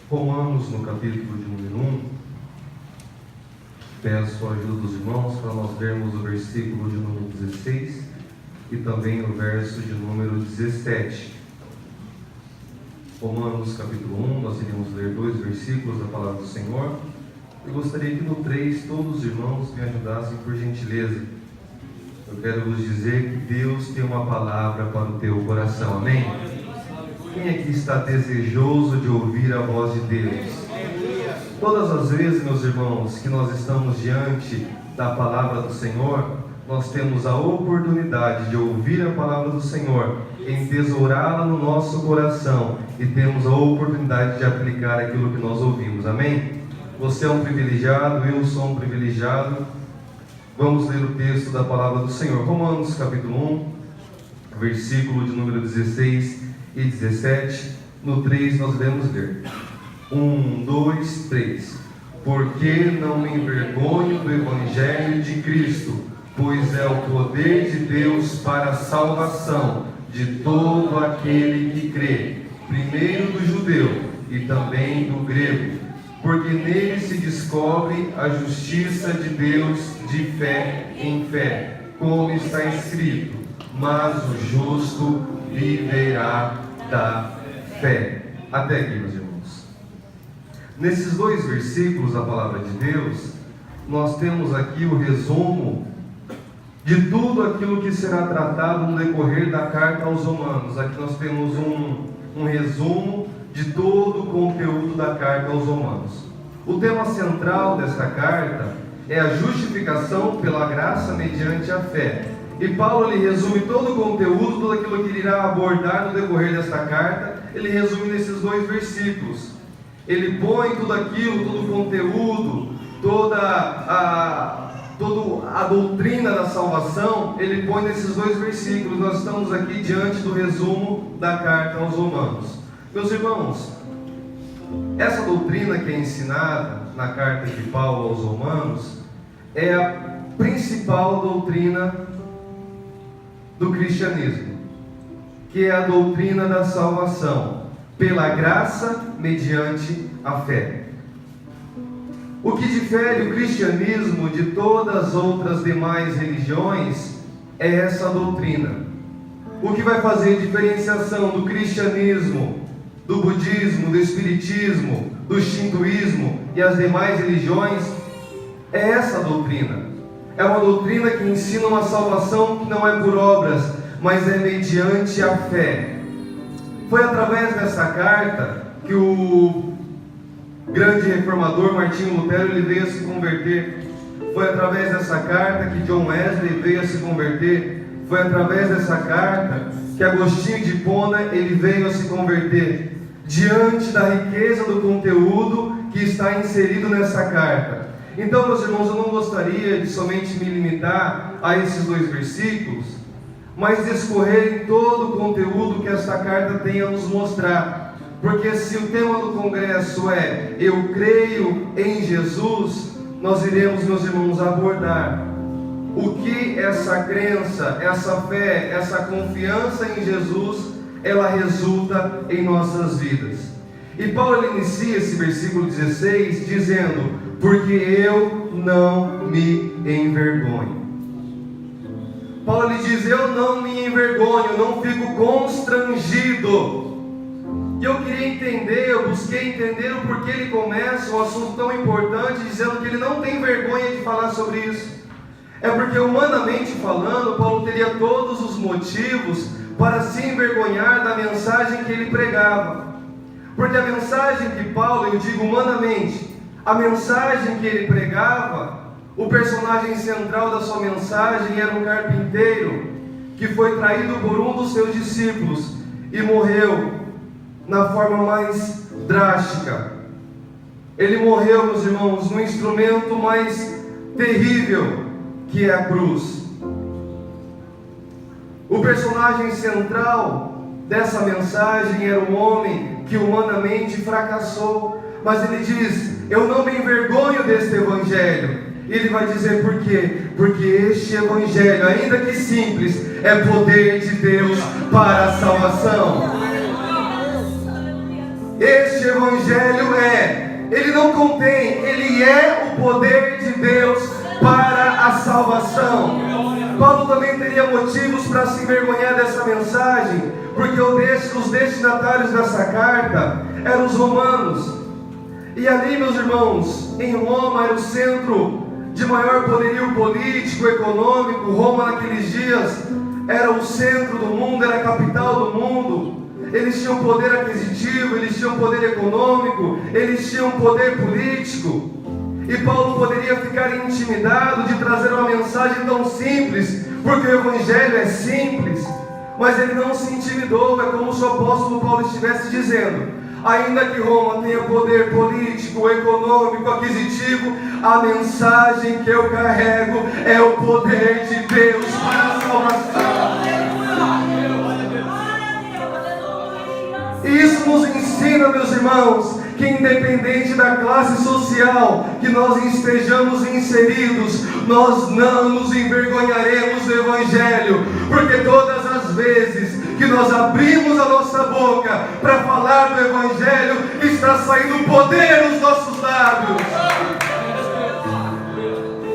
Romanos, no capítulo de número 1, peço a ajuda dos irmãos para nós vermos o versículo de número 16 e também o verso de número 17. Romanos, capítulo 1, nós iremos ler 2 versículos da palavra do Senhor. Eu gostaria que no 3 todos os irmãos me ajudassem por gentileza. Eu quero vos dizer que Deus tem uma palavra para o teu coração, amém? Quem aqui está desejoso de ouvir a voz de Deus? Todas as vezes, meus irmãos, que nós estamos diante da palavra do Senhor, nós temos a oportunidade de ouvir a palavra do Senhor, entesourá-la no nosso coração e temos a oportunidade de aplicar aquilo que nós ouvimos, amém? Você é um privilegiado, eu sou um privilegiado. Vamos ler o texto da palavra do Senhor, Romanos capítulo 1, versículo de número 16 e 17, no 3 nós iremos ler. 1, 2, 3. Porque não me envergonho do Evangelho de Cristo, pois é o poder de Deus para a salvação de todo aquele que crê, primeiro do judeu e também do grego, porque nele se descobre a justiça de Deus de fé em fé, como está escrito: mas o justo viverá da fé. Até aqui, meus irmãos. Nesses 2 versículos da palavra de Deus, nós temos aqui o resumo de tudo aquilo que será tratado no decorrer da carta aos Romanos. Aqui nós temos um resumo de todo o conteúdo da carta aos Romanos. O tema central desta carta é a justificação pela graça mediante a fé. E Paulo ele resume todo o conteúdo, tudo aquilo que ele irá abordar no decorrer desta carta, ele resume nesses 2 versículos. Ele põe tudo aquilo, todo o conteúdo, toda a doutrina da salvação, ele põe nesses 2 versículos. Nós estamos aqui diante do resumo da carta aos Romanos. Meus irmãos, essa doutrina que é ensinada na carta de Paulo aos Romanos é a principal doutrina do cristianismo, que é a doutrina da salvação pela graça mediante a fé. O que difere o cristianismo de todas as outras demais religiões é essa doutrina. O que vai fazer diferenciação do cristianismo, do budismo, do espiritismo, do shintoísmo e as demais religiões é essa doutrina. É uma doutrina que ensina uma salvação que não é por obras, mas é mediante a fé. Foi através dessa carta que o grande reformador Martinho Lutero ele veio a se converter. Foi através dessa carta que John Wesley veio a se converter. Foi através dessa carta que Agostinho de Hipona ele veio a se converter. Diante da riqueza do conteúdo que está inserido nessa carta. Então, meus irmãos, eu não gostaria de somente me limitar a esses 2 versículos, mas discorrer em todo o conteúdo que esta carta tem a nos mostrar. Porque se o tema do congresso é Eu creio em Jesus, nós iremos, meus irmãos, abordar o que essa crença, essa fé, essa confiança em Jesus, ela resulta em nossas vidas. E Paulo ele inicia esse versículo 16 dizendo: porque eu não me envergonho. Paulo ele diz: eu não me envergonho, não fico constrangido. E eu queria entender, eu busquei entender o porquê ele começa um assunto tão importante dizendo que ele não tem vergonha de falar sobre isso. É porque humanamente falando, Paulo teria todos os motivos para se envergonhar da mensagem que ele pregava. Porque a mensagem que Paulo, eu digo humanamente, a mensagem que ele pregava, o personagem central da sua mensagem era um carpinteiro que foi traído por um dos seus discípulos e morreu na forma mais drástica. Ele morreu, meus irmãos, no instrumento mais terrível que é a cruz. O personagem central dessa mensagem era um homem que humanamente fracassou, mas ele diz: eu não me envergonho deste evangelho. Ele vai dizer por quê? Porque este evangelho, ainda que simples, é poder de Deus para a salvação. Este Evangelho ele não contém, ele é o poder de Deus para a salvação. Paulo também teria motivos para se envergonhar dessa mensagem, porque os destinatários dessa carta eram os romanos. E ali, meus irmãos, em Roma era o centro de maior poderio político, econômico. Roma naqueles dias era o centro do mundo, era a capital do mundo. Eles tinham poder aquisitivo, eles tinham poder econômico, eles tinham poder político. E Paulo poderia ficar intimidado de trazer uma mensagem tão simples, porque o Evangelho é simples, mas ele não se intimidou. É como se o apóstolo Paulo estivesse dizendo: ainda que Roma tenha poder político, econômico, aquisitivo, a mensagem que eu carrego é o poder de Deus para a salvação. E isso nos ensina, meus irmãos, que independente da classe social que nós estejamos inseridos, nós não nos envergonharemos do Evangelho, porque todas as vezes que nós abrimos a nossa boca para falar do Evangelho, está saindo poder nos nossos lábios.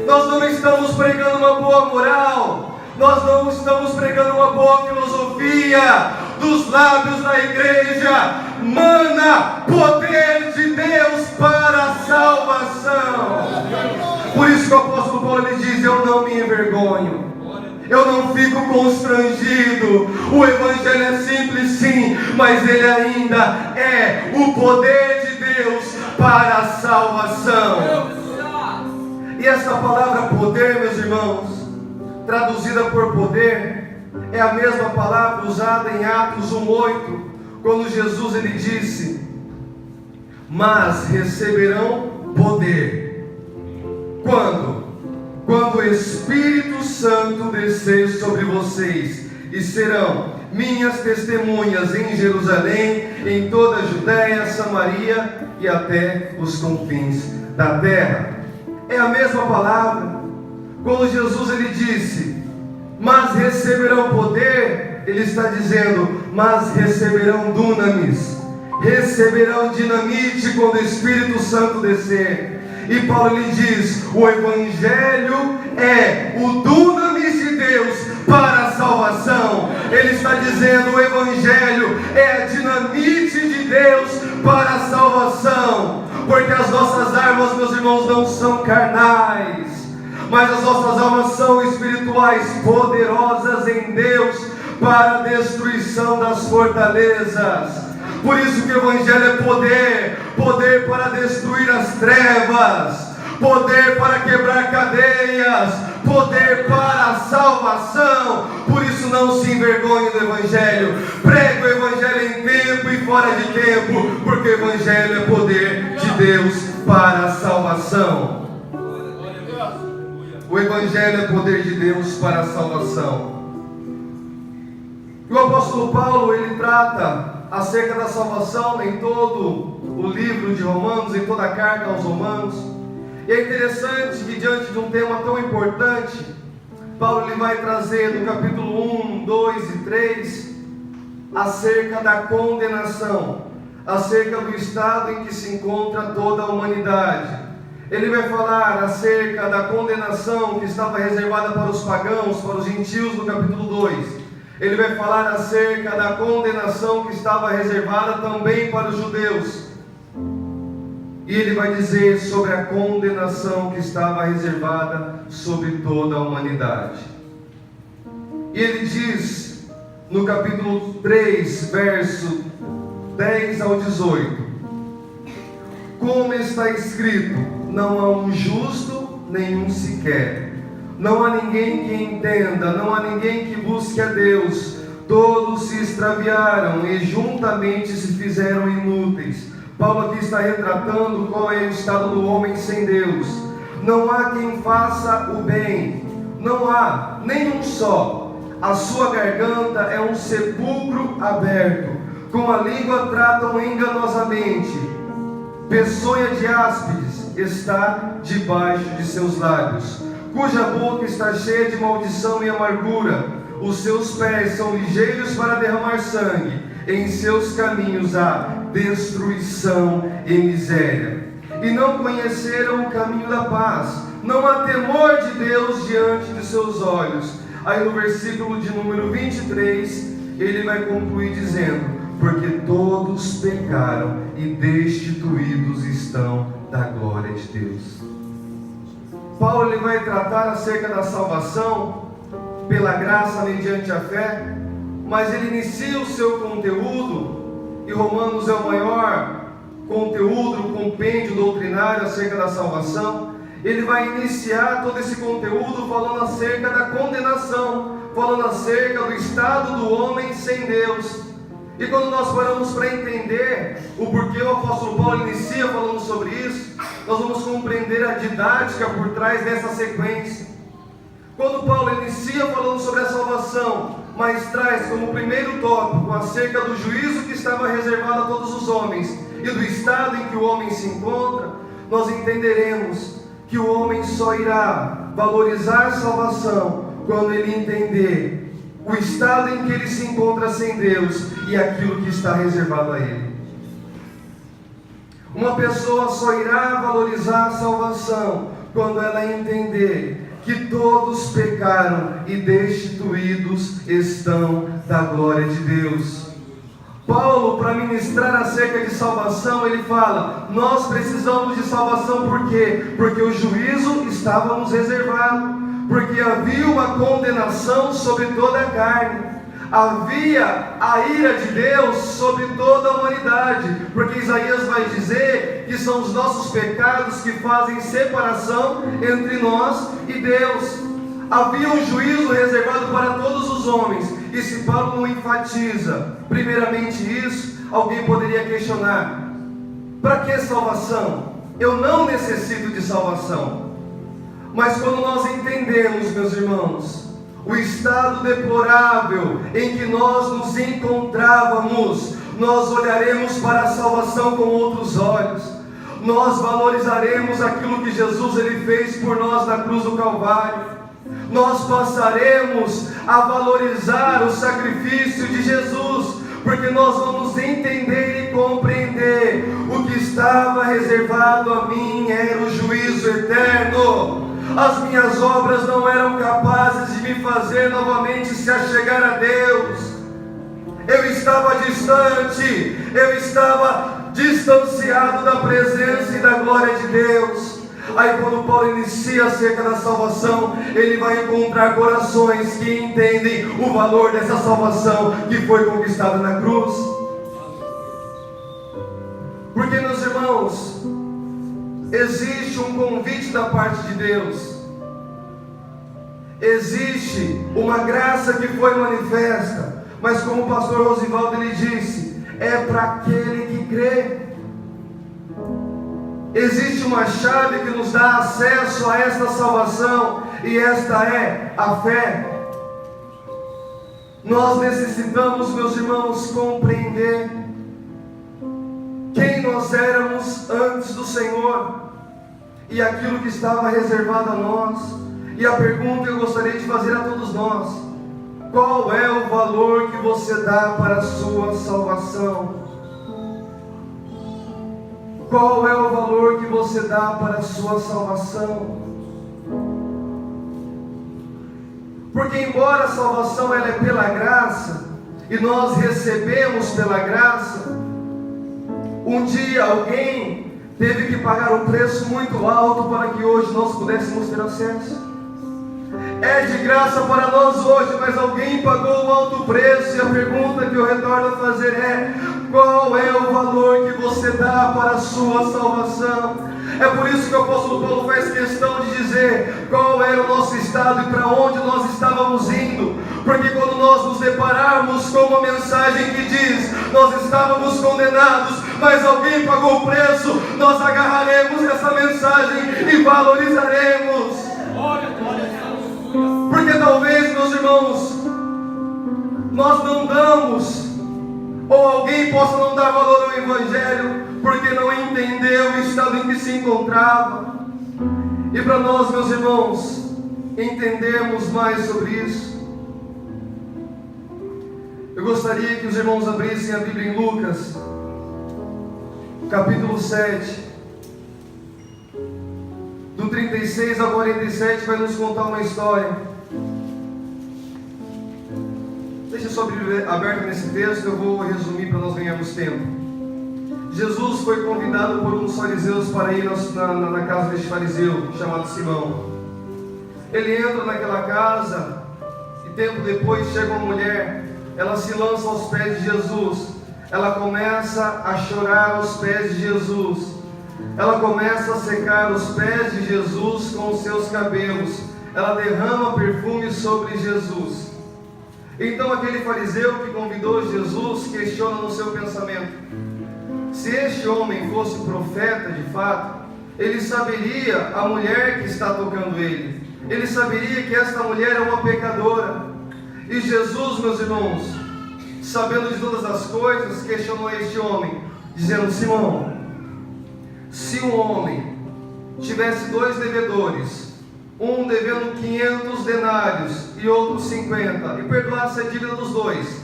Nós não estamos pregando uma boa moral, nós não estamos pregando uma boa filosofia. Dos lábios da igreja mana poder de Deus para a salvação. Por isso que o apóstolo Paulo ele diz: eu não me envergonho, eu não fico constrangido. O Evangelho é simples sim, mas ele ainda é o poder de Deus para a salvação. E essa palavra poder, meus irmãos, traduzida por poder, é a mesma palavra usada em Atos 1:8, quando Jesus ele disse: mas receberão poder. Quando? Quando o Espírito Santo descer sobre vocês, e serão minhas testemunhas em Jerusalém, em toda a Judéia, Samaria e até os confins da terra. É a mesma palavra. Quando Jesus ele disse: mas receberão poder, ele está dizendo: mas receberão dunamis, receberão dinamite quando o Espírito Santo descer. E Paulo lhe diz: o Evangelho é o dunamis de Deus para a salvação. Ele está dizendo: o Evangelho é a dinamite de Deus para a salvação. Porque as nossas armas, meus irmãos, não são carnais, mas as nossas almas são espirituais, poderosas em Deus para a destruição das fortalezas. Por isso que o Evangelho é poder, poder para destruir as trevas, poder para quebrar cadeias, poder para a salvação. Por isso não se envergonhe do Evangelho, pregue o Evangelho em tempo e fora de tempo, porque o Evangelho é poder de Deus para a salvação. O Evangelho é poder de Deus para a salvação. E o apóstolo Paulo, ele trata acerca da salvação em todo o livro de Romanos, em toda a carta aos Romanos. E é interessante que diante de um tema tão importante, Paulo ele vai trazer no capítulo 1, 2 e 3, acerca da condenação, acerca do estado em que se encontra toda a humanidade. Ele vai falar acerca da condenação que estava reservada para os pagãos, para os gentios, no capítulo 2. Ele vai falar acerca da condenação que estava reservada também para os judeus. E ele vai dizer sobre a condenação que estava reservada sobre toda a humanidade. E ele diz no capítulo 3, verso 10 ao 18: como está escrito, não há um justo, nenhum sequer. Não há ninguém que entenda, não há ninguém que busque a Deus. Todos se extraviaram e juntamente se fizeram inúteis. Paulo aqui está retratando qual é o estado do homem sem Deus. Não há quem faça o bem, não há nenhum só. A sua garganta é um sepulcro aberto, com a língua tratam enganosamente. Peçonha de áspides está debaixo de seus lábios, cuja boca está cheia de maldição e amargura. Os seus pés são ligeiros para derramar sangue, em seus caminhos há destruição e miséria, e não conheceram o caminho da paz. Não há temor de Deus diante de seus olhos. Aí no versículo de número 23, ele vai concluir dizendo: porque todos pecaram e destituídos estão da glória de Deus. Paulo ele vai tratar acerca da salvação pela graça mediante a fé, mas ele inicia o seu conteúdo, e Romanos é o maior conteúdo, compêndio doutrinário acerca da salvação. Ele vai iniciar todo esse conteúdo falando acerca da condenação, falando acerca do estado do homem sem Deus. E quando nós paramos para entender o porquê o apóstolo Paulo inicia falando sobre isso, nós vamos compreender a didática por trás dessa sequência. Quando Paulo inicia falando sobre a salvação, mas traz como primeiro tópico acerca do juízo que estava reservado a todos os homens e do estado em que o homem se encontra, nós entenderemos que o homem só irá valorizar a salvação quando ele entender o estado em que ele se encontra sem Deus e aquilo que está reservado a ele. Uma pessoa só irá valorizar a salvação quando ela entender que todos pecaram e destituídos estão da glória de Deus. Paulo, para ministrar acerca de salvação, ele fala: nós precisamos de salvação. Por quê? Porque o juízo estava nos reservado, porque havia uma condenação sobre toda a carne, havia a ira de Deus sobre toda a humanidade, porque Isaías vai dizer que são os nossos pecados que fazem separação entre nós e Deus. Havia um juízo reservado para todos os homens. E se Paulo não enfatiza primeiramente isso, alguém poderia questionar: para que salvação? Eu não necessito de salvação. Mas quando nós entendemos, meus irmãos, o estado deplorável em que nós nos encontrávamos, nós olharemos para a salvação com outros olhos. Nós valorizaremos aquilo que Jesus ele fez por nós na cruz do Calvário. Nós passaremos a valorizar o sacrifício de Jesus, porque nós vamos entender e compreender o que estava reservado a mim era o juízo eterno. As minhas obras não eram capazes de me fazer novamente se achegar a Deus. Eu estava distante, eu estava distanciado da presença e da glória de Deus. Aí quando Paulo inicia acerca da salvação, ele vai encontrar corações que entendem o valor dessa salvação que foi conquistada na cruz. Porque, meus irmãos, existe um convite da parte de Deus, existe uma graça que foi manifesta, mas como o pastor Rosivaldo ele disse, é para aquele que crê. Existe uma chave que nos dá acesso a esta salvação, e esta é a fé. Nós necessitamos, meus irmãos, compreender quem nós éramos antes do Senhor e aquilo que estava reservado a nós. E a pergunta que eu gostaria de fazer a todos nós: qual é o valor que você dá para a sua salvação? Qual é o valor que você dá para a sua salvação? Porque embora a salvação ela é pela graça, e nós recebemos pela graça, um dia alguém teve que pagar um preço muito alto para que hoje nós pudéssemos ter acesso. É de graça para nós hoje, mas alguém pagou um alto preço, e a pergunta que eu retorno a fazer é: qual é o valor que você dá para a sua salvação? É por isso que o apóstolo Paulo faz questão de dizer qual era o nosso estado e para onde nós estávamos indo. Porque quando nós nos depararmos com uma mensagem que diz nós estávamos condenados, mas alguém pagou o preço, nós agarraremos essa mensagem e valorizaremos. Porque talvez, meus irmãos, nós não damos, ou alguém possa não dar valor ao Evangelho, porque não entendeu o estado em que se encontrava. E para nós, meus irmãos, entendermos mais sobre isso, Eu gostaria que os irmãos abrissem a Bíblia em Lucas, capítulo 7, do 36 ao 47, vai nos contar uma história. Deixa sua Bíblia aberta nesse texto, eu vou resumir para nós ganharmos tempo. Jesus foi convidado por uns fariseus para ir na casa deste fariseu, chamado Simão. Ele entra naquela casa, e tempo depois chega uma mulher. Ela se lança aos pés de Jesus. Ela começa a chorar aos pés de Jesus. Ela começa a secar os pés de Jesus com os seus cabelos. Ela derrama perfume sobre Jesus. Então aquele fariseu que convidou Jesus questiona no seu pensamento: se este homem fosse profeta de fato, ele saberia a mulher que está tocando ele. Ele saberia que esta mulher é uma pecadora. E Jesus, meus irmãos, sabendo de todas as coisas, questionou este homem, dizendo: Simão, se um homem tivesse 2 devedores, um devendo 500 denários e outro 50, e perdoasse a dívida dos 2,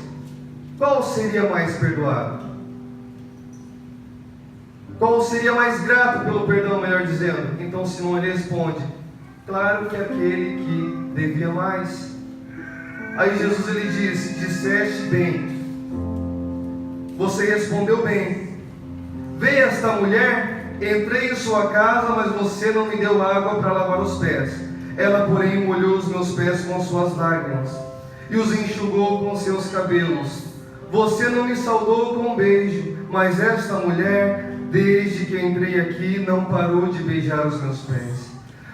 qual seria mais perdoado? Qual seria mais grato pelo perdão, melhor dizendo? Então Simão ele responde: claro que aquele que devia mais. Aí Jesus ele diz: disseste bem, você respondeu bem. Veio esta mulher, entrei em sua casa, mas você não me deu água para lavar os pés. Ela, porém, molhou os meus pés com suas lágrimas e os enxugou com seus cabelos. Você não me saudou com um beijo, mas esta mulher, desde que entrei aqui, não parou de beijar os meus pés.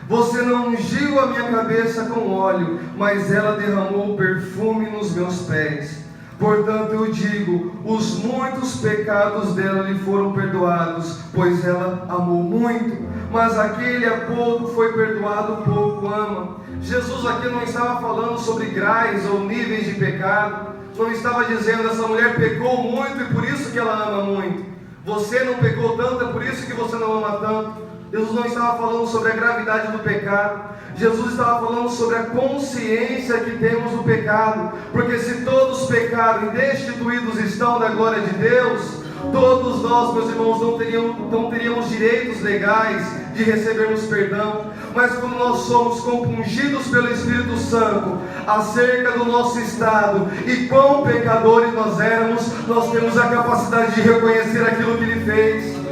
Você não ungiu a minha cabeça com óleo, mas ela derramou perfume nos meus pés. Portanto eu digo, os muitos pecados dela lhe foram perdoados, pois ela amou muito. Mas aquele a pouco foi perdoado, pouco ama. Jesus aqui não estava falando sobre graus ou níveis de pecado. Não estava dizendo, essa mulher pecou muito e por isso que ela ama muito. Você não pecou tanto, é por isso que você não ama tanto. Jesus não estava falando sobre a gravidade do pecado. Jesus estava falando sobre a consciência que temos do pecado. Porque se todos pecaram e destituídos estão da glória de Deus, todos nós, meus irmãos, não teríamos direitos legais de recebermos perdão. Mas quando nós somos compungidos pelo Espírito Santo acerca do nosso estado e quão pecadores nós éramos, nós temos a capacidade de reconhecer aquilo que Ele fez.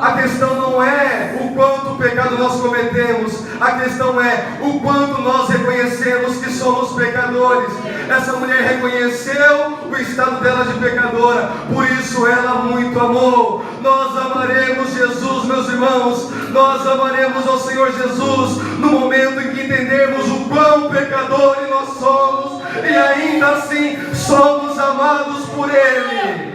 A questão não é o quanto pecado nós cometemos, a questão é o quanto nós reconhecemos que somos pecadores. Essa mulher reconheceu o estado dela de pecadora, por isso ela muito amou. Nós amaremos Jesus, meus irmãos, nós amaremos ao Senhor Jesus no momento em que entendermos o quão pecadores nós somos e ainda assim somos amados por Ele.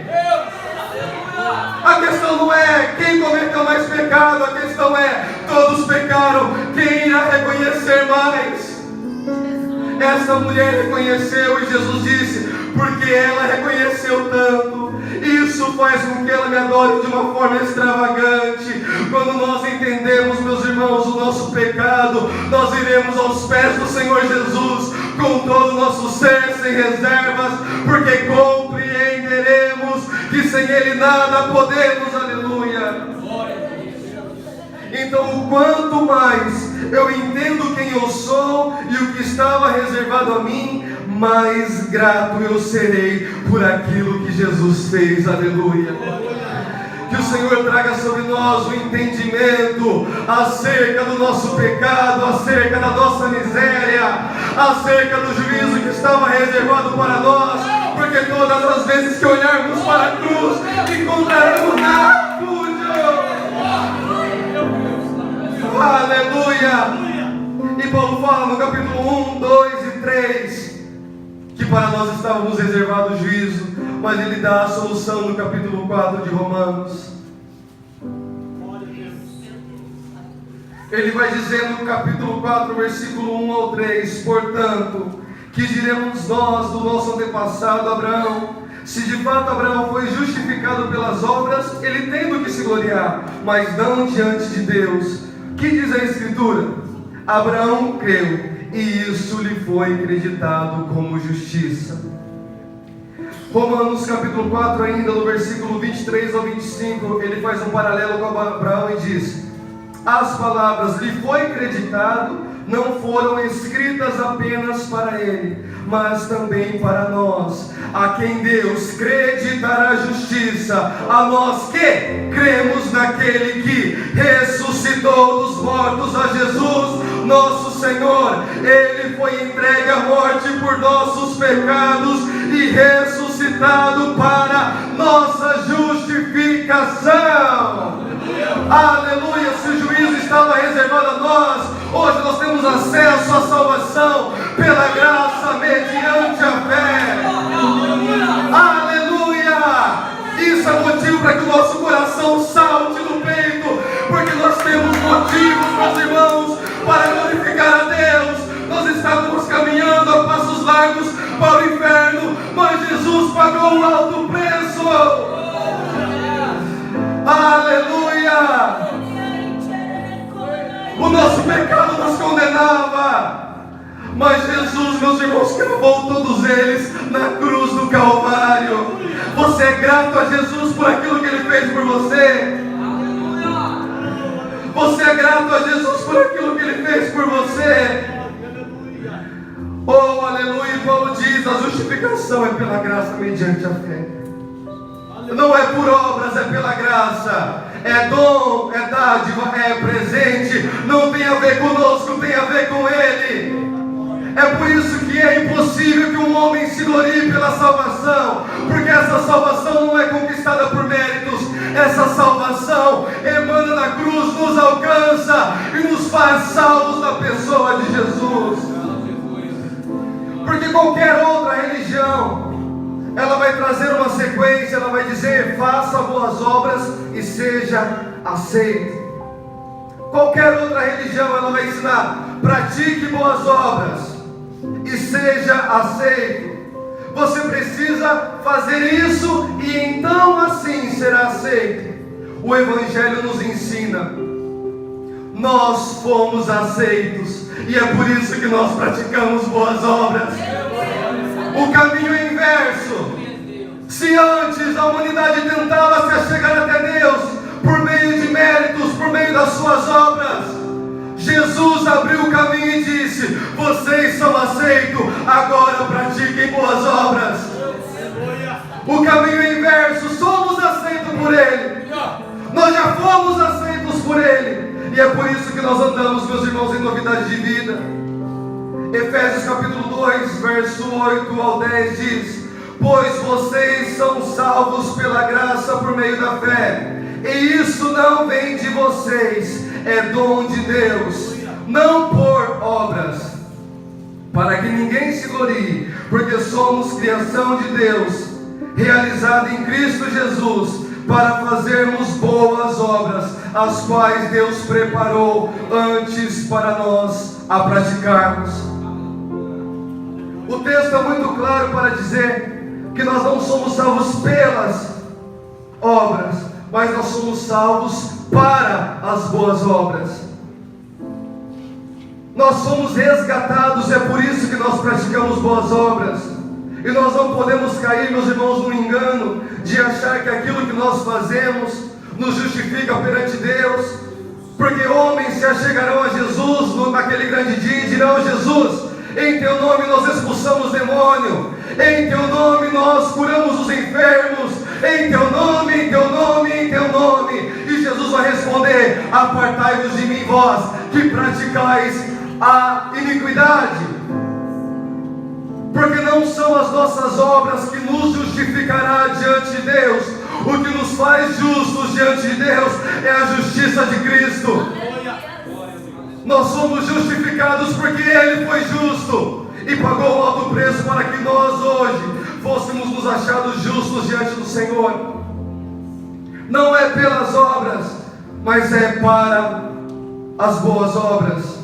A questão não é quem cometeu mais pecado, a questão é todos pecaram, quem irá reconhecer mais? Essa mulher reconheceu e Jesus disse, porque ela reconheceu tanto, isso faz com que ela me adore de uma forma extravagante. Quando nós entendemos, meus irmãos, o nosso pecado, nós iremos aos pés do Senhor Jesus com todo o nosso ser, sem reservas, porque compreenderemos que sem Ele nada podemos, aleluia. Então, o quanto mais eu entendo quem eu sou e o que estava reservado a mim, mais grato eu serei por aquilo que Jesus fez, aleluia. Que o Senhor traga sobre nós o entendimento acerca do nosso pecado, acerca da nossa miséria, acerca do juízo que estava reservado para nós, porque todas as vezes que olharmos para a cruz, encontraremos nada. Aleluia! E Paulo fala no capítulo 1, 2 e 3 que para nós estávamos reservados juízo, mas ele dá a solução no capítulo 4 de Romanos. Ele vai dizendo no capítulo 4, versículo 1 ao 3: portanto, que diremos nós do nosso antepassado Abraão? Se de fato Abraão foi justificado pelas obras, ele tem do que se gloriar, mas não diante de Deus. Que diz a Escritura? Abraão creu, e isso lhe foi acreditado como justiça. Romanos capítulo 4 ainda, no versículo 23 ao 25, ele faz um paralelo com Abraão e diz: as palavras lhe foi creditado não foram escritas apenas para ele, mas também para nós, a quem Deus creditará justiça, a nós que cremos naquele que ressuscitou dos mortos, a Jesus nosso Senhor. Ele foi entregue à morte por nossos pecados e ressuscitado para nossa justificação. Aleluia! Se o juízo estava reservado a nós, hoje nós temos acesso à salvação pela graça mediante a fé. Aleluia! Isso é motivo para que o nosso coração salte no peito, porque nós temos motivos, meus irmãos, para glorificar a Deus. Nós estávamos caminhando a passos largos para o inferno, mas Jesus pagou um alto preço. Aleluia! O nosso pecado nos condenava, mas Jesus, meus irmãos, cravou todos eles na cruz do Calvário. Você é grato a Jesus por aquilo que Ele fez por você? Você é grato a Jesus por aquilo que Ele fez por você? Oh, aleluia! Paulo diz: a justificação é pela graça mediante a fé. Não é por obras, é pela graça. É dom, é dádiva, é presente. Não tem a ver conosco, tem a ver com Ele. É por isso que é impossível que um homem se glorie pela salvação, porque essa salvação não é conquistada por méritos. Essa salvação emana da cruz, nos alcança e nos faz salvos na pessoa de Jesus. Porque qualquer outra religião, ela vai trazer uma sequência, ela vai dizer: faça boas obras e seja aceito. Qualquer outra religião, ela vai ensinar: pratique boas obras e seja aceito. Você precisa fazer isso e então assim será aceito. O Evangelho nos ensina: nós fomos aceitos e é por isso que nós praticamos boas obras. O caminho é inverso. Se antes a humanidade tentava se achegar até Deus por meio de méritos, por meio das suas obras, Jesus abriu o caminho e disse: vocês são aceitos, agora pratiquem boas obras. O caminho é inverso. Somos aceitos por Ele. Nós já fomos aceitos por Ele. E é por isso que nós andamos, meus irmãos, em novidade de vida. Efésios capítulo 2, verso 8 ao 10 diz: pois vocês são salvos pela graça por meio da fé, e isso não vem de vocês, é dom de Deus, não por obras, para que ninguém se glorie, porque somos criação de Deus, realizada em Cristo Jesus, para fazermos boas obras, as quais Deus preparou antes para nós a praticarmos. O texto é muito claro para dizer que nós não somos salvos pelas obras, mas nós somos salvos para as boas obras. Nós somos resgatados, é por isso que nós praticamos boas obras. E nós não podemos cair, meus irmãos, no engano de achar que aquilo que nós fazemos nos justifica perante Deus, porque homens se achegarão a Jesus naquele grande dia e dirão: Jesus, em Teu nome nós expulsamos demônio, em Teu nome nós curamos os enfermos, em Teu nome, em Teu nome, em Teu nome. E Jesus vai responder: apartai-vos de mim, vós que praticais a iniquidade. Porque não são as nossas obras que nos justificará diante de Deus. O que nos faz justos diante de Deus é a justiça de Cristo. Nós somos justificados porque Ele foi justo e pagou um alto preço para que nós hoje fôssemos nos achados justos diante do Senhor. Não é pelas obras, mas é para as boas obras.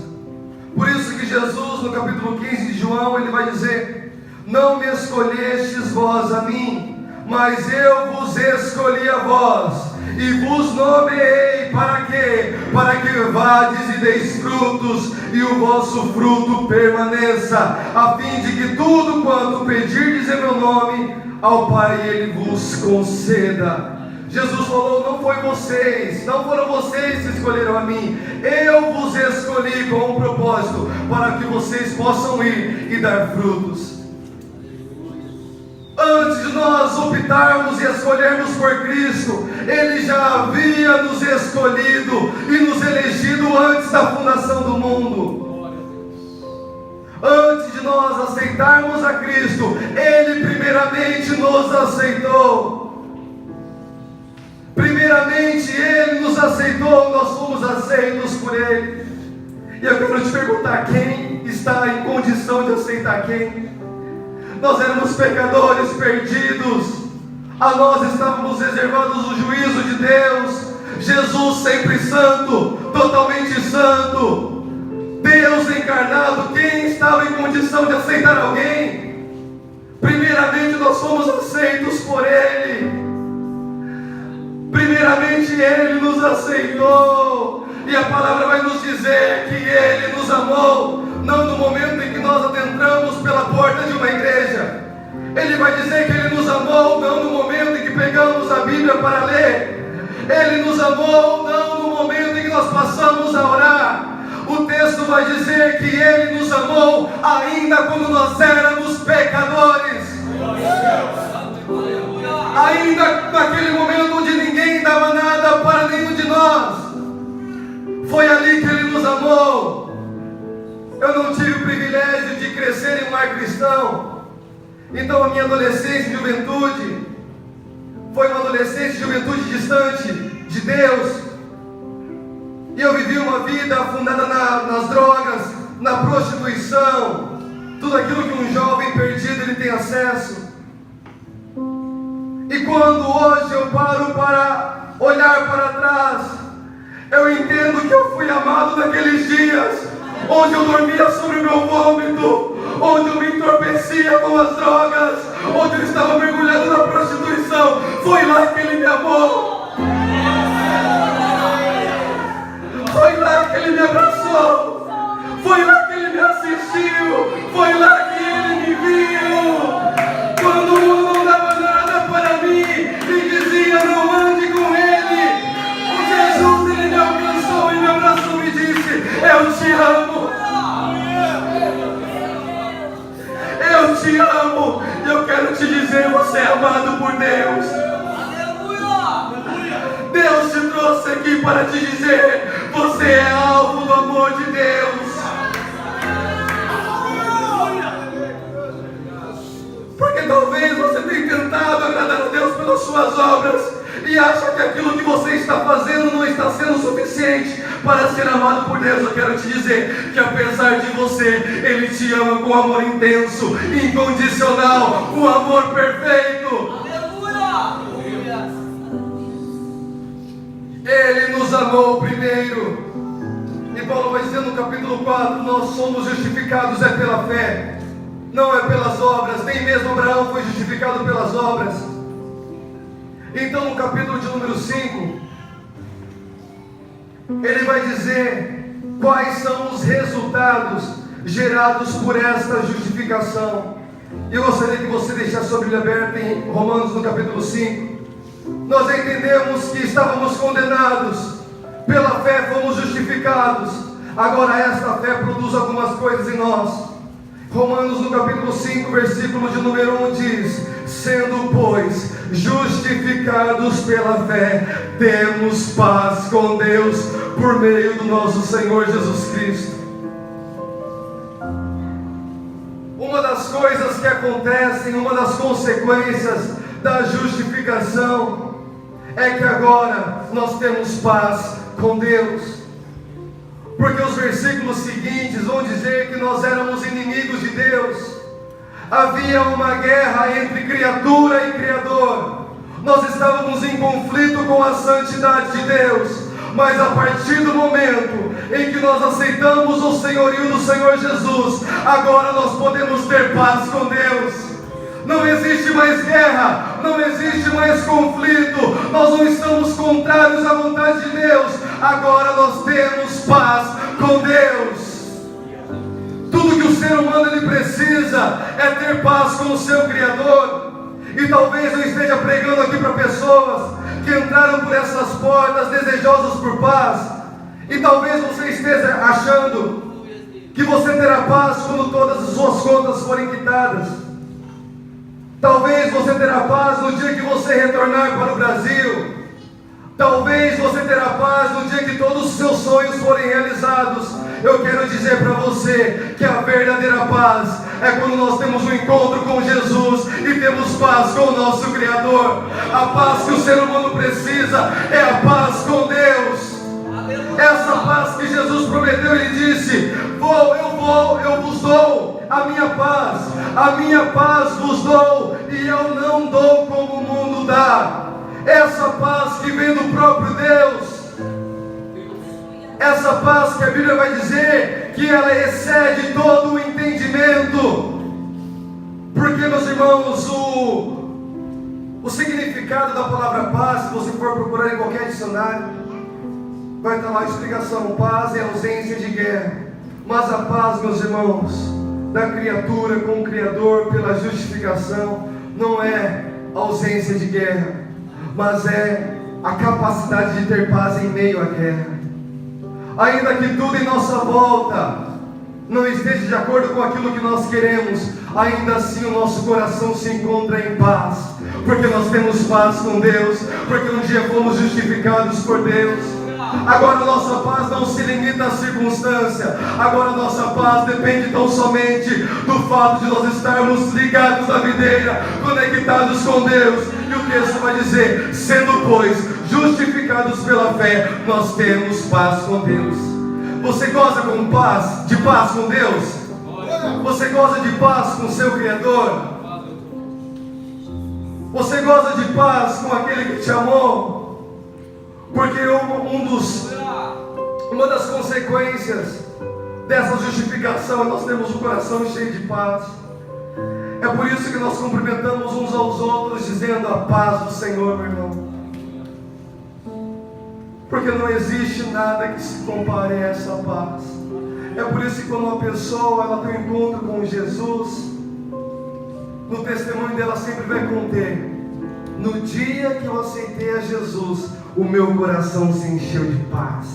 Por isso que Jesus, no capítulo 15 de João, ele vai dizer: não me escolhestes vós a mim, mas eu vos escolhi a vós, e vos nomeei para quê? para que vades e deis frutos, e o vosso fruto permaneça, a fim de que tudo quanto pedirdes em meu nome, ao Pai Ele vos conceda. Jesus falou: não foi vocês, não foram vocês que escolheram a mim, eu vos escolhi com um propósito, para que vocês possam ir e dar frutos. Antes de nós optarmos e escolhermos por Cristo, Ele já havia nos escolhido e nos elegido antes da fundação do mundo. Antes de nós aceitarmos a Cristo, Ele primeiramente nos aceitou. Primeiramente Ele nos aceitou, nós fomos aceitos por Ele. E eu quero te perguntar: quem está em condição de aceitar quem? Nós éramos pecadores perdidos, a nós estávamos reservados o juízo de Deus. Jesus sempre santo, totalmente santo, Deus encarnado, quem estava em condição de aceitar alguém? Primeiramente nós fomos aceitos por Ele. Primeiramente Ele nos aceitou, e a palavra vai nos dizer que Ele nos amou, não no momento em que nós adentramos pela porta de uma igreja. Ele vai dizer que Ele nos amou, não no momento em que pegamos a Bíblia para ler. Ele nos amou, não no momento em que nós passamos a orar. O texto vai dizer que Ele nos amou ainda quando nós éramos pecadores. Ainda naquele momento onde ninguém dava nada para nenhum de nós. Foi ali que Ele nos amou. Eu não tive o privilégio de crescer em um lar cristão. Então a minha adolescência e juventude foi uma adolescência e juventude distante de Deus. E eu vivi uma vida fundada nas drogas, na prostituição, tudo aquilo que um jovem perdido ele tem acesso. E quando hoje eu paro para olhar para trás, eu entendo que eu fui amado naqueles dias, onde eu dormia sobre o meu vômito, onde eu me entorpecia com as drogas, onde eu estava mergulhado na prostituição. Foi lá que Ele me amou. Foi lá que Ele me abraçou. Foi lá que Ele me assistiu. Foi lá que Ele me viu. Quando o mundo não dava nada para mim e dizia: não ande com Ele, o Jesus, Ele me alcançou e me abraçou e disse: eu te amo. Eu te amo. E eu quero te dizer: você é amado por Deus. Deus te trouxe aqui para te dizer: você é alvo do amor de Deus. Porque talvez você tenha tentado agradar a Deus pelas suas obras e acha que aquilo que você está fazendo não está sendo suficiente para ser amado por Deus. Eu quero te dizer que apesar de você, Ele te ama com amor intenso, incondicional, um amor perfeito. Ele nos amou primeiro. E Paulo vai dizer no capítulo 4: nós somos justificados pela fé, não é pelas obras. Nem mesmo Abraão foi justificado pelas obras. Então no capítulo de número 5, ele vai dizer quais são os resultados gerados por esta justificação. Eu gostaria que você deixasse sua Bíblia aberta em Romanos no capítulo 5. Nós entendemos que estávamos condenados, pela fé fomos justificados. Agora esta fé produz algumas coisas em nós. Romanos no capítulo 5, versículo de número 1 diz: sendo pois justificados pela fé, temos paz com Deus por meio do nosso Senhor Jesus Cristo. Uma das coisas que acontecem, uma das consequências da justificação é que agora nós temos paz com Deus. Porque os versículos seguintes vão dizer que nós éramos inimigos de Deus. Havia uma guerra entre criatura e Criador. Nós estávamos em conflito com a santidade de Deus. Mas a partir do momento em que nós aceitamos o senhorio do Senhor Jesus, agora nós podemos ter paz com Deus. Não existe mais guerra, não existe mais conflito. Nós não estamos contrários à vontade de Deus. Agora nós temos paz com Deus. Tudo que o ser humano ele precisa é ter paz com o seu Criador. E talvez eu esteja pregando aqui para pessoas que entraram por essas portas desejosas por paz. E talvez você esteja achando que você terá paz quando todas as suas contas forem quitadas. Talvez você terá paz no dia que você retornar para o Brasil. Talvez você terá paz no dia que todos os seus sonhos forem realizados. Eu quero dizer para você que a verdadeira paz é quando nós temos um encontro com Jesus e temos paz com o nosso Criador. A paz que o ser humano precisa é a paz com Deus. Essa paz que Jesus prometeu, Ele disse: eu vos dou a minha paz vos dou, e eu não dou como o mundo dá. Essa paz que vem do próprio Deus, essa paz que a Bíblia vai dizer que ela excede todo o entendimento. Porque, meus irmãos, o significado da palavra paz, se você for procurar em qualquer dicionário, vai estar lá a explicação: paz é ausência de guerra. Mas a paz, meus irmãos, da criatura com o Criador pela justificação, não é ausência de guerra, mas é a capacidade de ter paz em meio à guerra. Ainda que tudo em nossa volta não esteja de acordo com aquilo que nós queremos, ainda assim o nosso coração se encontra em paz, porque nós temos paz com Deus, porque um dia fomos justificados por Deus. Agora a nossa paz não se limita à circunstância. Agora a nossa paz depende tão somente do fato de nós estarmos ligados à videira, conectados com Deus. E o texto vai dizer: sendo, pois, justificados pela fé, nós temos paz com Deus. Você goza de paz com Deus? Você goza de paz com o seu Criador? Você goza de paz com aquele que te amou? Porque uma das consequências dessa justificação é nós termos um coração cheio de paz. É por isso que nós cumprimentamos uns aos outros dizendo: a paz do Senhor, meu irmão. Porque não existe nada que se compare a essa paz. É por isso que quando uma pessoa ela tem um encontro com Jesus, no testemunho dela sempre vai conter: no dia que eu aceitei a Jesus, o meu coração se encheu de paz.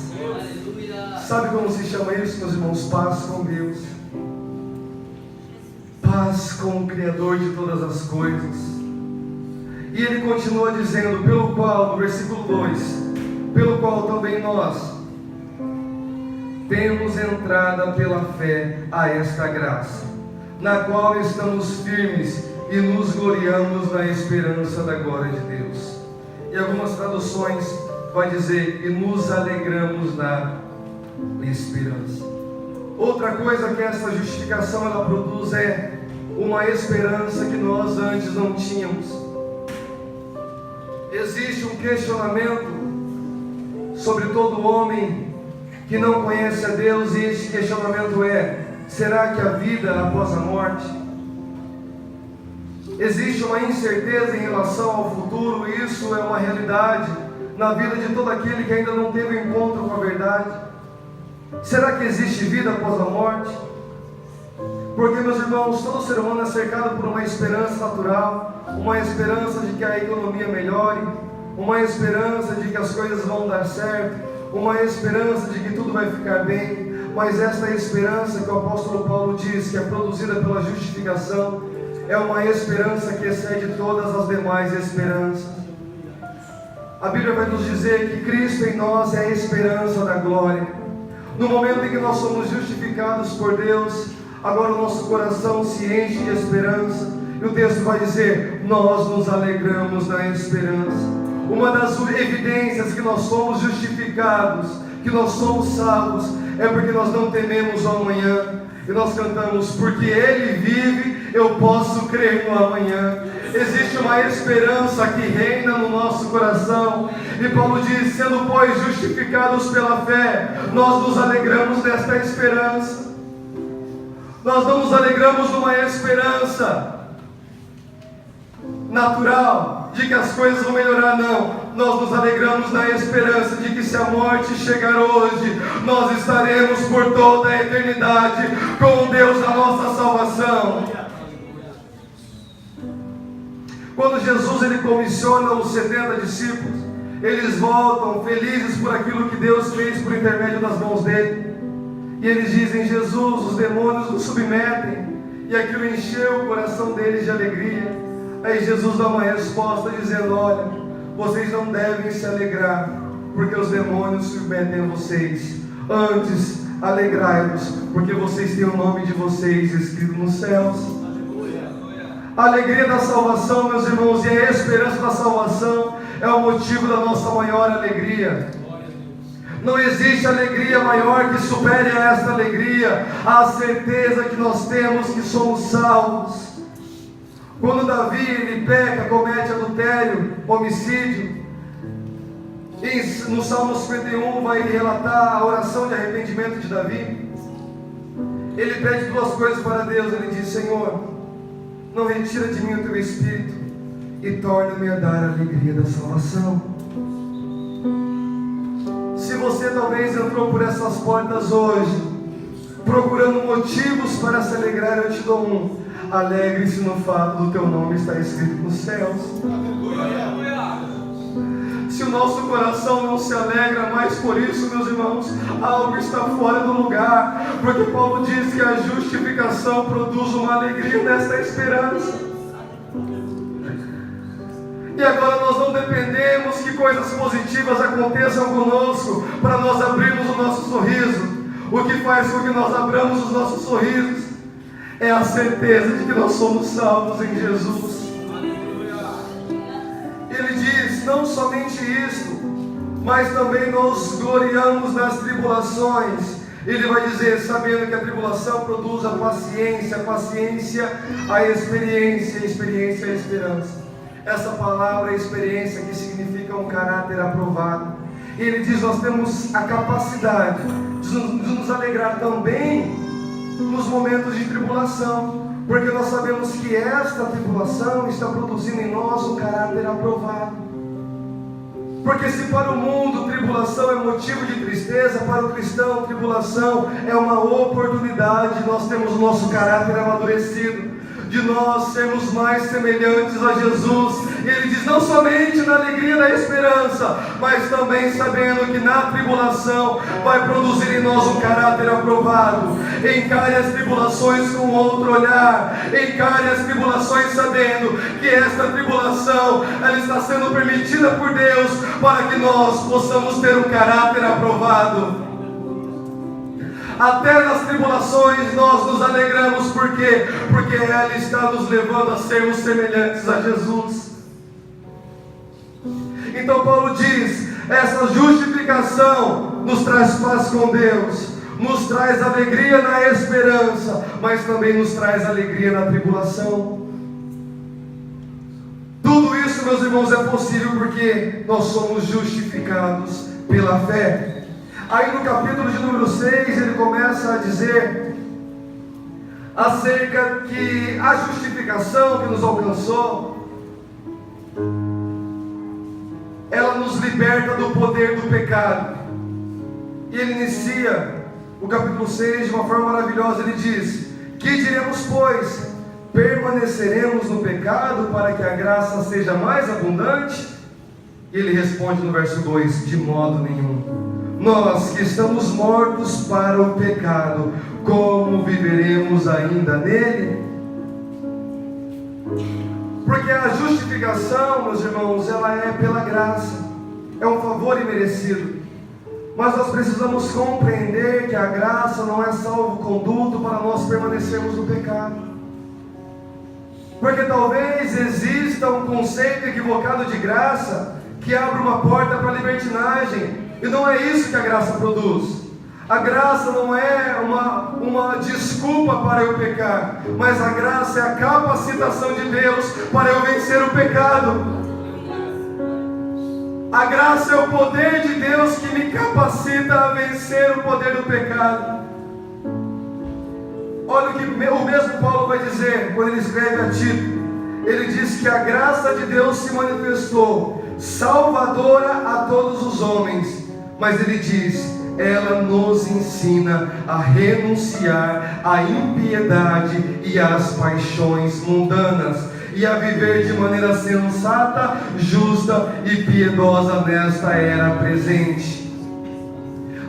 Sabe como se chama isso, meus irmãos? Paz com Deus. Paz com o Criador de todas as coisas. E ele continua dizendo, pelo qual, no versículo 2, pelo qual também nós temos entrada pela fé a esta graça, na qual estamos firmes e nos gloriamos na esperança da glória de Deus. E algumas traduções vai dizer: e nos alegramos na esperança. Outra coisa que essa justificação ela produz é uma esperança que nós antes não tínhamos. Existe um questionamento sobre todo homem que não conhece a Deus, e este questionamento é: será que a vida após a morte? Existe uma incerteza em relação ao futuro, e isso é uma realidade na vida de todo aquele que ainda não teve encontro com a verdade. Será que existe vida após a morte? Porque, meus irmãos, todo ser humano é cercado por uma esperança natural, uma esperança de que a economia melhore, uma esperança de que as coisas vão dar certo, uma esperança de que tudo vai ficar bem. Mas esta esperança que o apóstolo Paulo diz que é produzida pela justificação é uma esperança que excede todas as demais esperanças. A Bíblia vai nos dizer que Cristo em nós é a esperança da glória. No momento em que nós somos justificados por Deus, agora o nosso coração se enche de esperança. E o texto vai dizer: nós nos alegramos na esperança. Uma das evidências que nós somos justificados, que nós somos salvos, é porque nós não tememos o amanhã. E nós cantamos: porque Ele vive, eu posso crer no amanhã. Existe uma esperança que reina no nosso coração. E Paulo diz: sendo, pois, justificados pela fé, nós nos alegramos nesta esperança. Nós não nos alegramos numa esperança natural de que as coisas vão melhorar, não. nós nos alegramos na esperança de que se a morte chegar hoje, nós estaremos por toda a eternidade com Deus a nossa salvação. Quando Jesus ele comissiona os 70 discípulos, eles voltam felizes por aquilo que Deus fez por intermédio das mãos dele. E eles dizem: Jesus, os demônios nos submetem. E aquilo encheu o coração deles de alegria. Aí Jesus dá uma resposta dizendo: olha, vocês não devem se alegrar porque os demônios submetem a vocês. Antes, alegrai-vos porque vocês têm o nome de vocês escrito nos céus. A alegria da salvação, meus irmãos, e a esperança da salvação é o motivo da nossa maior alegria. Não existe alegria maior que supere a esta alegria, a certeza que nós temos que somos salvos. Quando Davi ele peca, comete adultério, homicídio, no Salmo 51 vai relatar a oração de arrependimento de Davi. Ele pede duas coisas para Deus. Ele diz: Senhor, não retira de mim o teu espírito e torna-me a dar a alegria da salvação. Se você talvez entrou por essas portas hoje procurando motivos para se alegrar, eu te dou um: alegre-se no fato do teu nome estar escrito nos céus. Se o nosso coração não se alegra mais por isso, meus irmãos, algo está fora do lugar, porque Paulo diz que a justificação produz uma alegria nesta esperança. E agora nós não dependemos que coisas positivas aconteçam conosco para nós abrirmos o nosso sorriso. O que faz com que nós abramos os nossos sorrisos é a certeza de que nós somos salvos em Jesus. Ele diz: não somente isto, mas também nos gloriamos nas tribulações. Ele vai dizer: sabendo que a tribulação produz a paciência a experiência, a experiência a esperança. Essa palavra experiência que significa um caráter aprovado. E ele diz: nós temos a capacidade de nos alegrar também nos momentos de tribulação, porque nós sabemos que esta tribulação está produzindo em nós um caráter aprovado. Porque se para o mundo tribulação é motivo de tristeza, para o cristão tribulação é uma oportunidade de nós termos o nosso caráter amadurecido, de nós sermos mais semelhantes a Jesus. E ele diz: não somente na alegria da esperança, mas também sabendo que na tribulação vai produzir em nós um caráter aprovado. Encare as tribulações com outro olhar, encare as tribulações sabendo que esta tribulação ela está sendo permitida por Deus para que nós possamos ter um caráter aprovado. Até nas tribulações nós nos alegramos. Por quê? Porque ela está nos levando a sermos semelhantes a Jesus. Então Paulo diz: essa justificação nos traz paz com Deus, nos traz alegria na esperança, mas também nos traz alegria na tribulação. Tudo isso, meus irmãos, é possível porque nós somos justificados pela fé. Aí no capítulo de número 6 ele começa a dizer acerca que a justificação que nos alcançou, ela nos liberta do poder do pecado. E ele inicia o capítulo 6 de uma forma maravilhosa. Ele diz: que diremos, pois? Permaneceremos no pecado para que a graça seja mais abundante? E ele responde no verso 2: de modo nenhum. Nós que estamos mortos para o pecado, como viveremos ainda nele? Porque a justificação, meus irmãos, ela é pela graça, é um favor imerecido. Mas nós precisamos compreender que a graça não é salvo-conduto para nós permanecermos no pecado. Porque talvez exista um conceito equivocado de graça que abre uma porta para a libertinagem. E não é isso que a graça produz. A graça não é uma desculpa para eu pecar, mas a graça é a capacitação de Deus para eu vencer o pecado. A graça é o poder de Deus que me capacita a vencer o poder do pecado. Olha o que o mesmo Paulo vai dizer quando ele escreve a Tito. Ele diz que a graça de Deus se manifestou, salvadora a todos os homens. Mas ele diz: ela nos ensina a renunciar à impiedade e às paixões mundanas, e a viver de maneira sensata, justa e piedosa nesta era presente.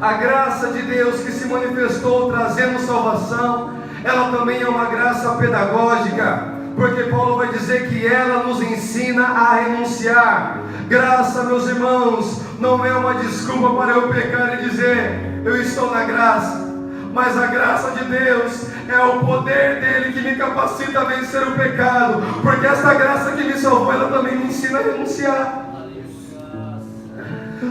A graça de Deus que se manifestou trazendo salvação, ela também é uma graça pedagógica, porque Paulo vai dizer que ela nos ensina a renunciar. Graça, meus irmãos, não é uma desculpa para eu pecar e dizer: eu estou na graça. Mas a graça de Deus é o poder dele que me capacita a vencer o pecado, porque essa graça que me salvou, ela também me ensina a renunciar.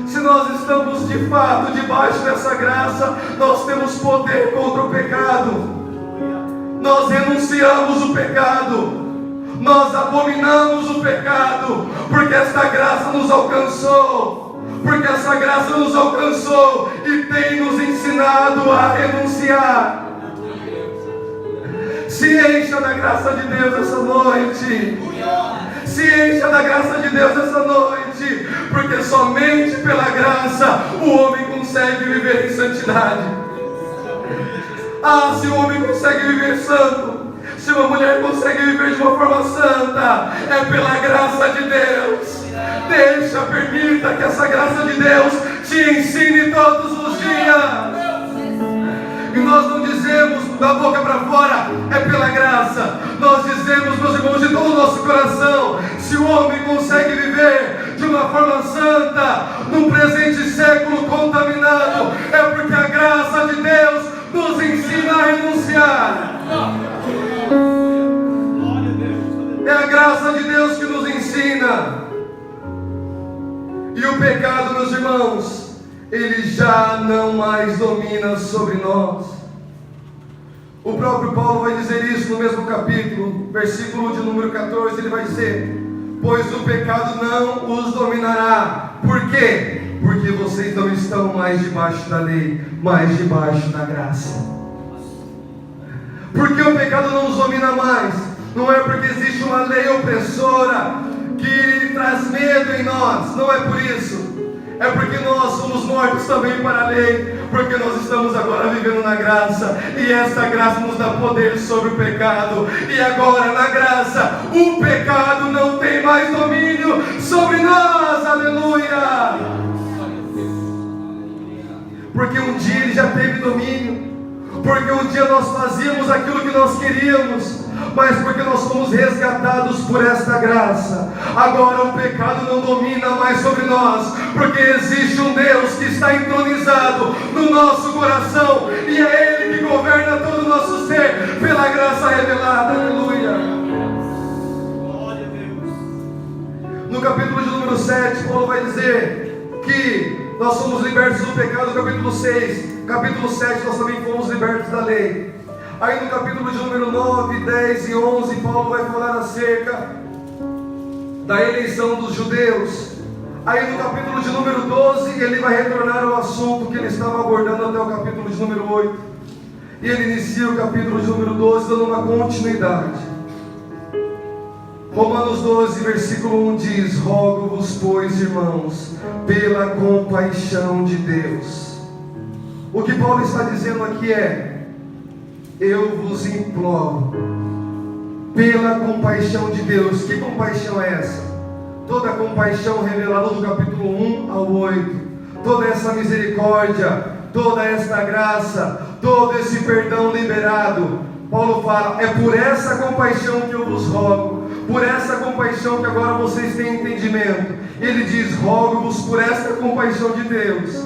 Se nós estamos de fato debaixo dessa graça, nós temos poder contra o pecado. Nós renunciamos o pecado, nós abominamos o pecado, porque esta graça nos alcançou. Porque essa graça nos alcançou e tem nos ensinado a renunciar. Se encha da graça de Deus essa noite. Se encha da graça de Deus essa noite. Porque somente pela graça o homem consegue viver em santidade. Ah, se o homem consegue viver santo, se uma mulher consegue viver de uma forma santa, é pela graça de Deus. Permita que essa graça de Deus te ensine todos os dias. E nós não dizemos da boca para fora, é pela graça. Nós dizemos, meus irmãos, de todo o nosso coração: se o homem consegue viver de uma forma santa, num presente século contaminado, é porque a graça de Deus nos ensina a renunciar. É a graça de Deus que nos ensina. E o pecado, meus irmãos, ele já não mais domina sobre nós. O próprio Paulo vai dizer isso no mesmo capítulo, versículo de número 14, ele vai dizer: pois o pecado não os dominará. Por quê? Porque vocês não estão mais debaixo da lei, mas debaixo da graça. Porque o pecado não os domina mais? Não é porque existe uma lei opressora que traz medo em nós, não é por isso. É porque nós somos mortos também para a lei, porque nós estamos agora vivendo na graça, e esta graça nos dá poder sobre o pecado. E agora na graça, o pecado não tem mais domínio sobre nós, aleluia. Porque um dia ele já teve domínio, porque um dia nós fazíamos aquilo que nós queríamos, mas porque nós fomos resgatados por esta graça, agora o pecado não domina mais sobre nós, porque existe um Deus que está entronizado no nosso coração, e é Ele que governa todo o nosso ser, pela graça revelada, aleluia. Glória a Deus. No capítulo de número 7, Paulo vai dizer que nós somos libertos do pecado. No capítulo 6, capítulo 7, nós também fomos libertos da lei. Aí no capítulo de número 9, 10 e 11, Paulo vai falar acerca da eleição dos judeus. Aí no capítulo de número 12, ele vai retornar ao assunto que ele estava abordando até o capítulo de número 8. E ele inicia o capítulo de número 12 dando uma continuidade. Romanos 12, versículo 1 diz: rogo-vos, pois, irmãos, pela compaixão de Deus. O que Paulo está dizendo aqui é: eu vos imploro, pela compaixão de Deus. Que compaixão é essa? Toda a compaixão revelada do capítulo 1 ao 8, toda essa misericórdia, toda esta graça, todo esse perdão liberado. Paulo fala: é por essa compaixão que eu vos rogo, por essa compaixão que agora vocês têm entendimento. Ele diz: rogo-vos por esta compaixão de Deus,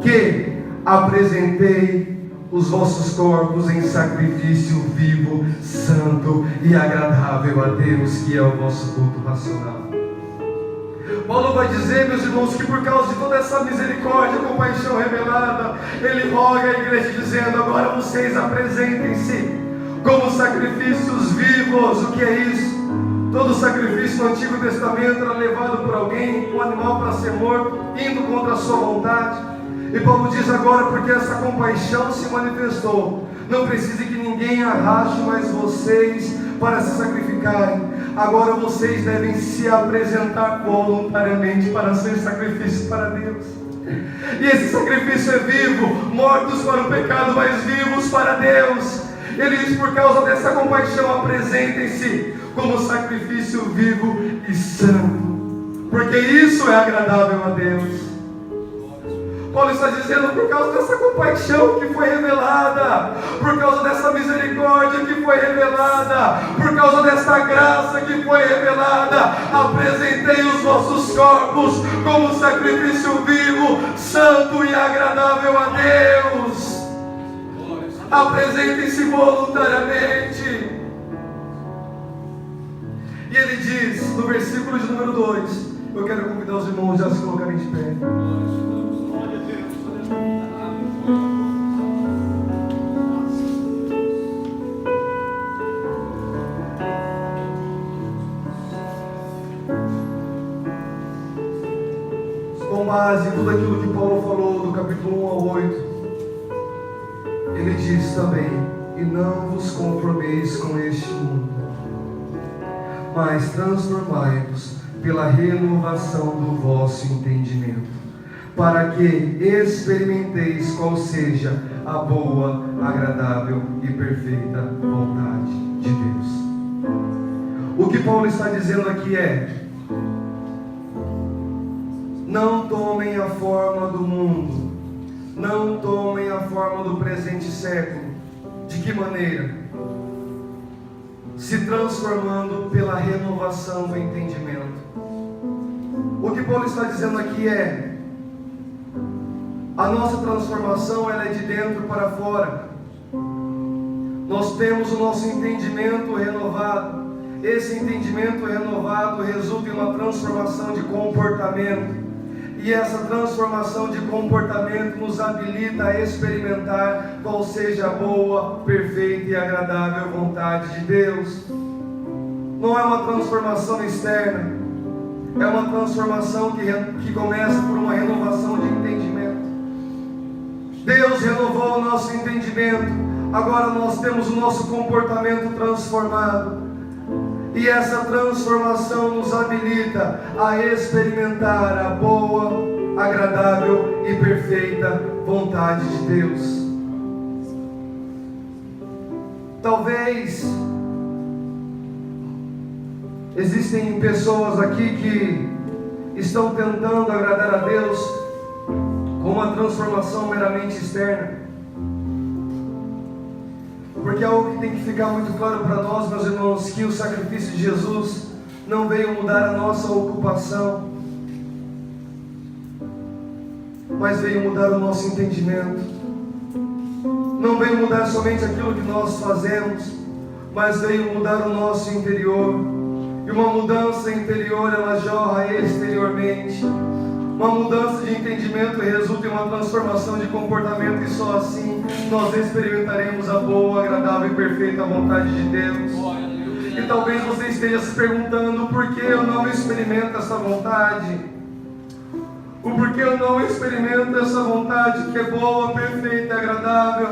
que apresentei os vossos corpos em sacrifício vivo, santo e agradável a Deus, que é o vosso culto racional. Paulo vai dizer, meus irmãos, que por causa de toda essa misericórdia, compaixão revelada, ele roga à igreja dizendo: agora vocês apresentem-se como sacrifícios vivos. O que é isso? Todo sacrifício no Antigo Testamento era levado por alguém, um animal para ser morto, indo contra a sua vontade. E Paulo diz agora: porque essa compaixão se manifestou, não precisa que ninguém arraste mais vocês para se sacrificarem. agora vocês devem se apresentar voluntariamente para ser sacrifício para Deus. E esse sacrifício é vivo, mortos para o pecado, mas vivos para Deus. Ele diz: por causa dessa compaixão, apresentem-se como sacrifício vivo e santo, porque isso é agradável a Deus. Paulo está dizendo: por causa dessa compaixão que foi revelada, por causa dessa misericórdia que foi revelada, por causa dessa graça que foi revelada, apresentei os vossos corpos como sacrifício vivo, santo e agradável a Deus. Apresentem-se voluntariamente. E ele diz no versículo de número 2, eu quero convidar os irmãos a se colocarem de pé. Com base em tudo aquilo que Paulo falou do capítulo 1 ao 8, ele diz também: e não vos conformeis com este mundo, mas transformai-vos pela renovação do vosso entendimento, para que experimenteis qual seja a boa, agradável e perfeita vontade de Deus. O que Paulo está dizendo aqui é: não tomem a forma do mundo, não tomem a forma do presente século. De que maneira? Se transformando pela renovação do entendimento. O que Paulo está dizendo aqui é: a nossa transformação, ela é de dentro para fora. Nós temos o nosso entendimento renovado. Esse entendimento renovado resulta em uma transformação de comportamento. E essa transformação de comportamento nos habilita a experimentar qual seja a boa, perfeita e agradável vontade de Deus. Não é uma transformação externa, é uma transformação que começa por uma renovação de entendimento. Deus renovou o nosso entendimento, agora nós temos o nosso comportamento transformado. E essa transformação nos habilita a experimentar a boa, agradável e perfeita vontade de Deus. Talvez existem pessoas aqui que estão tentando agradar a Deus com uma transformação meramente externa. Porque é algo que tem que ficar muito claro para nós, meus irmãos, que o sacrifício de Jesus não veio mudar a nossa ocupação, mas veio mudar o nosso entendimento. Não veio mudar somente aquilo que nós fazemos, mas veio mudar o nosso interior. E uma mudança interior, ela jorra exteriormente. Uma mudança de entendimento resulta em uma transformação de comportamento, e só assim nós experimentaremos a boa, agradável e perfeita vontade de Deus. E talvez você esteja se perguntando: por que eu não experimento essa vontade? O porquê eu não experimento essa vontade que é boa, perfeita e agradável?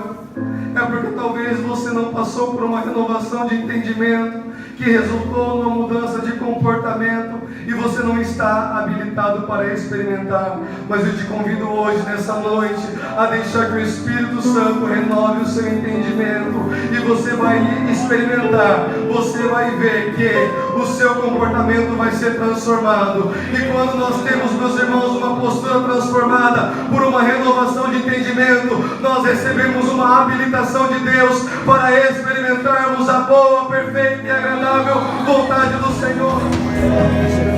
É porque talvez você não passou por uma renovação de entendimento que resultou numa mudança de comportamento e você não está habilitado para experimentar. Mas eu te convido hoje, nessa noite, a deixar que o Espírito Santo renove o seu entendimento, e você vai experimentar, você vai ver que o seu comportamento vai ser transformado. E quando nós temos, meus irmãos, uma postura transformada por uma renovação de entendimento, nós recebemos uma habilitação de Deus para experimentarmos a boa, perfeita e agradável vontade do Senhor.